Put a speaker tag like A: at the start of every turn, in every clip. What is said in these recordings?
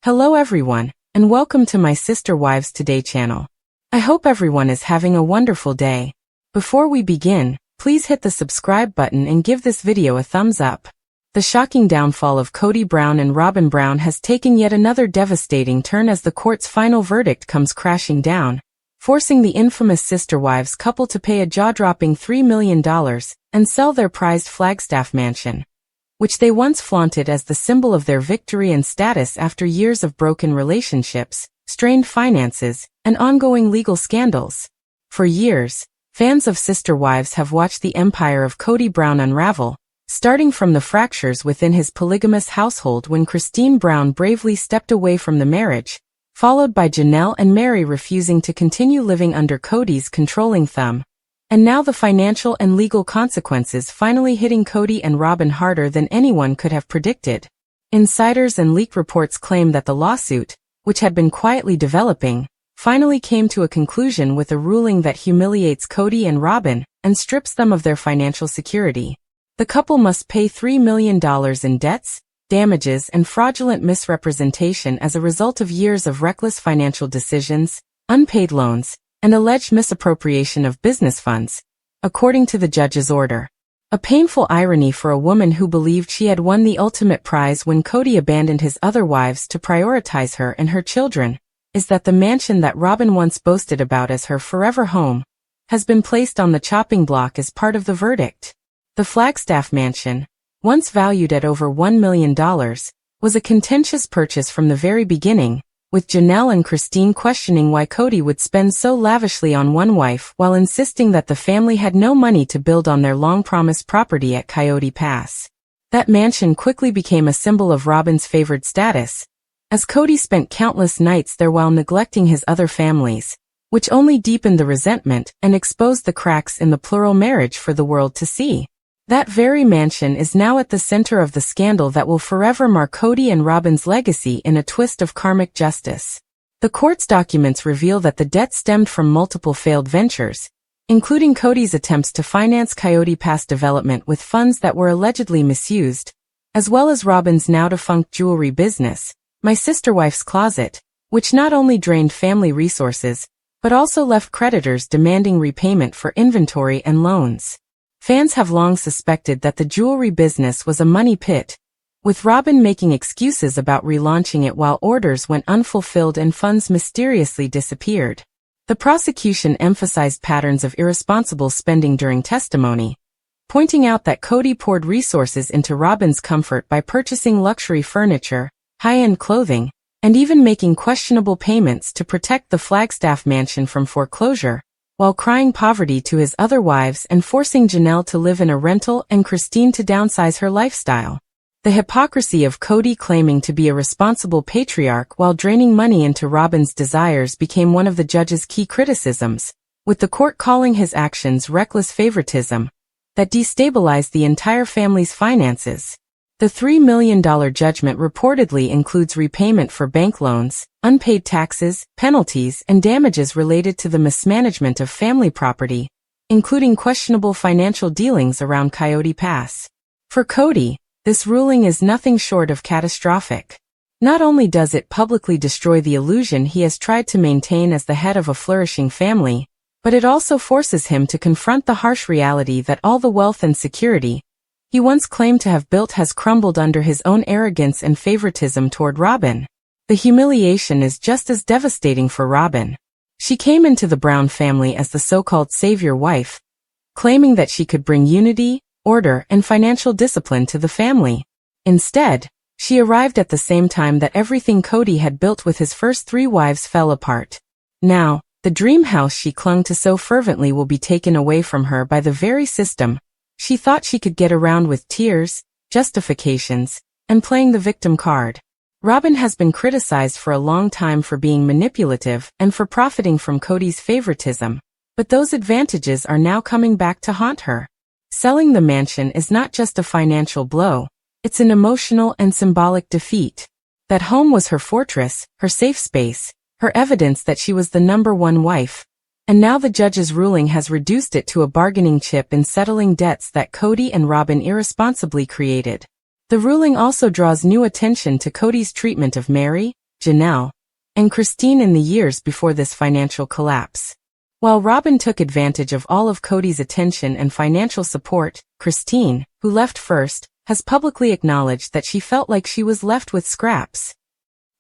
A: Hello everyone, and welcome to my Sister Wives Today channel. I hope everyone is having a wonderful day. Before we begin, please hit the subscribe button and give this video a thumbs up. The shocking downfall of Kody Brown and Robyn Brown has taken yet another devastating turn as the court's final verdict comes crashing down, forcing the infamous Sister Wives couple to pay a jaw-dropping $3 million and sell their prized Flagstaff mansion, which they once flaunted as the symbol of their victory and status after years of broken relationships, strained finances, and ongoing legal scandals. For years, fans of Sister Wives have watched the empire of Kody Brown unravel, starting from the fractures within his polygamous household when Christine Brown bravely stepped away from the marriage, followed by Janelle and Mary refusing to continue living under Kody's controlling thumb, and now the financial and legal consequences finally hitting Kody and Robyn harder than anyone could have predicted. Insiders and leak reports claim that the lawsuit, which had been quietly developing, finally came to a conclusion with a ruling that humiliates Kody and Robyn and strips them of their financial security. The couple must pay $3 million in debts, damages, and fraudulent misrepresentation as a result of years of reckless financial decisions, unpaid loans, and alleged misappropriation of business funds, according to the judge's order. A painful irony for a woman who believed she had won the ultimate prize when Kody abandoned his other wives to prioritize her and her children, is that the mansion that Robyn once boasted about as her forever home has been placed on the chopping block as part of the verdict. The Flagstaff mansion, once valued at over $1 million, was a contentious purchase from the very beginning, with Janelle and Christine questioning why Kody would spend so lavishly on one wife while insisting that the family had no money to build on their long-promised property at Coyote Pass. That mansion quickly became a symbol of Robyn's favored status, as Kody spent countless nights there while neglecting his other families, which only deepened the resentment and exposed the cracks in the plural marriage for the world to see. That very mansion is now at the center of the scandal that will forever mark Kody and Robyn's legacy in a twist of karmic justice. The court's documents reveal that the debt stemmed from multiple failed ventures, including Kody's attempts to finance Coyote Pass development with funds that were allegedly misused, as well as Robyn's now-defunct jewelry business, My Sister Wife's Closet, which not only drained family resources, but also left creditors demanding repayment for inventory and loans. Fans have long suspected that the jewelry business was a money pit, with Robyn making excuses about relaunching it while orders went unfulfilled and funds mysteriously disappeared. The prosecution emphasized patterns of irresponsible spending during testimony, pointing out that Kody poured resources into Robyn's comfort by purchasing luxury furniture, high-end clothing, and even making questionable payments to protect the Flagstaff mansion from foreclosure, while crying poverty to his other wives and forcing Janelle to live in a rental and Christine to downsize her lifestyle. The hypocrisy of Kody claiming to be a responsible patriarch while draining money into Robyn's desires became one of the judge's key criticisms, with the court calling his actions reckless favoritism that destabilized the entire family's finances. The $3 million judgment reportedly includes repayment for bank loans, unpaid taxes, penalties, and damages related to the mismanagement of family property, including questionable financial dealings around Coyote Pass. For Kody, this ruling is nothing short of catastrophic. Not only does it publicly destroy the illusion he has tried to maintain as the head of a flourishing family, but it also forces him to confront the harsh reality that all the wealth and security he once claimed to have built has crumbled under his own arrogance and favoritism toward Robyn. The humiliation is just as devastating for Robyn. She came into the Brown family as the so-called savior wife, claiming that she could bring unity, order, and financial discipline to the family. Instead, she arrived at the same time that everything Kody had built with his first three wives fell apart. Now, the dream house she clung to so fervently will be taken away from her by the very system she thought she could get around with tears, justifications, and playing the victim card. Robyn has been criticized for a long time for being manipulative and for profiting from Kody's favoritism, but those advantages are now coming back to haunt her. Selling the mansion is not just a financial blow, it's an emotional and symbolic defeat. That home was her fortress, her safe space, her evidence that she was the number one wife. And now the judge's ruling has reduced it to a bargaining chip in settling debts that Kody and Robyn irresponsibly created. The ruling also draws new attention to Kody's treatment of Mary, Janelle, and Christine in the years before this financial collapse. While Robyn took advantage of all of Kody's attention and financial support, Christine, who left first, has publicly acknowledged that she felt like she was left with scraps.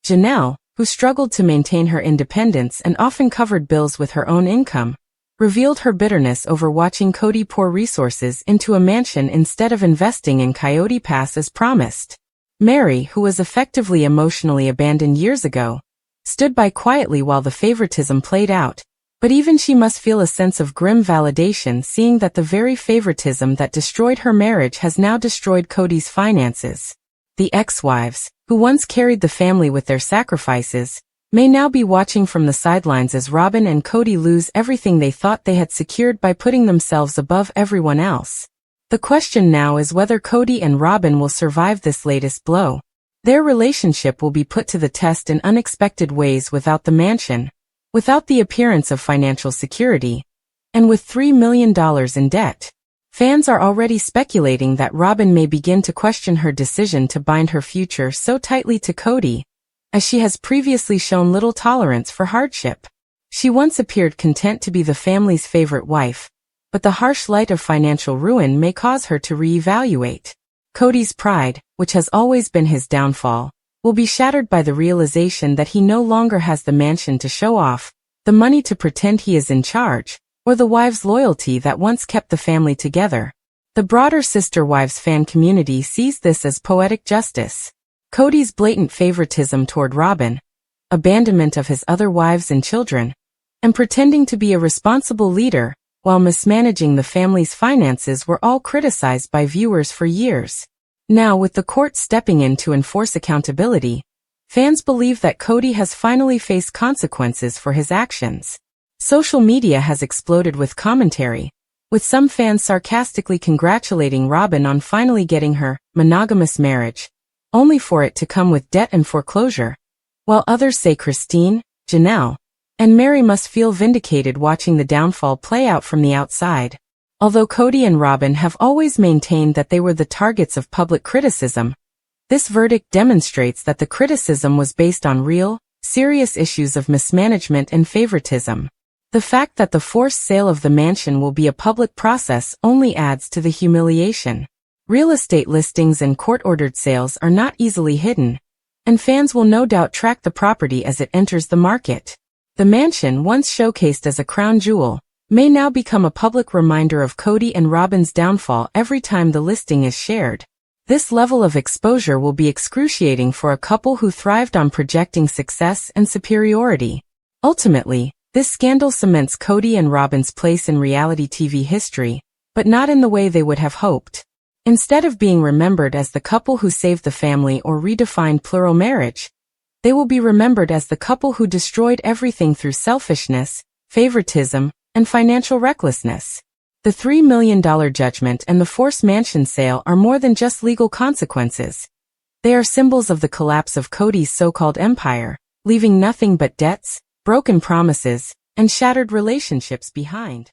A: Janelle, who struggled to maintain her independence and often covered bills with her own income, revealed her bitterness over watching Kody pour resources into a mansion instead of investing in Coyote Pass as promised. Mary, who was effectively emotionally abandoned years ago, stood by quietly while the favoritism played out, but even she must feel a sense of grim validation seeing that the very favoritism that destroyed her marriage has now destroyed Kody's finances. The ex-wives, who once carried the family with their sacrifices, may now be watching from the sidelines as Robyn and Kody lose everything they thought they had secured by putting themselves above everyone else. The question now is whether Kody and Robyn will survive this latest blow. Their relationship will be put to the test in unexpected ways without the mansion, without the appearance of financial security, and with $3 million in debt. Fans are already speculating that Robyn may begin to question her decision to bind her future so tightly to Kody, as she has previously shown little tolerance for hardship. She once appeared content to be the family's favorite wife, but the harsh light of financial ruin may cause her to reevaluate. Kody's pride, which has always been his downfall, will be shattered by the realization that he no longer has the mansion to show off, the money to pretend he is in charge, or the wives' loyalty that once kept the family together. The broader Sister Wives fan community sees this as poetic justice. Kody's blatant favoritism toward Robyn, abandonment of his other wives and children, and pretending to be a responsible leader while mismanaging the family's finances were all criticized by viewers for years. Now, with the court stepping in to enforce accountability, fans believe that Kody has finally faced consequences for his actions. Social media has exploded with commentary, with some fans sarcastically congratulating Robyn on finally getting her monogamous marriage, only for it to come with debt and foreclosure, while others say Christine, Janelle, and Mary must feel vindicated watching the downfall play out from the outside. Although Kody and Robyn have always maintained that they were the targets of public criticism, this verdict demonstrates that the criticism was based on real, serious issues of mismanagement and favoritism. The fact that the forced sale of the mansion will be a public process only adds to the humiliation. Real estate listings and court-ordered sales are not easily hidden, and fans will no doubt track the property as it enters the market. The mansion, once showcased as a crown jewel, may now become a public reminder of Kody and Robyn's downfall every time the listing is shared. This level of exposure will be excruciating for a couple who thrived on projecting success and superiority. Ultimately, this scandal cements Kody and Robyn's place in reality TV history, but not in the way they would have hoped. Instead of being remembered as the couple who saved the family or redefined plural marriage, they will be remembered as the couple who destroyed everything through selfishness, favoritism, and financial recklessness. The $3 million judgment and the forced mansion sale are more than just legal consequences. They are symbols of the collapse of Kody's so-called empire, leaving nothing but debts, broken promises, and shattered relationships behind.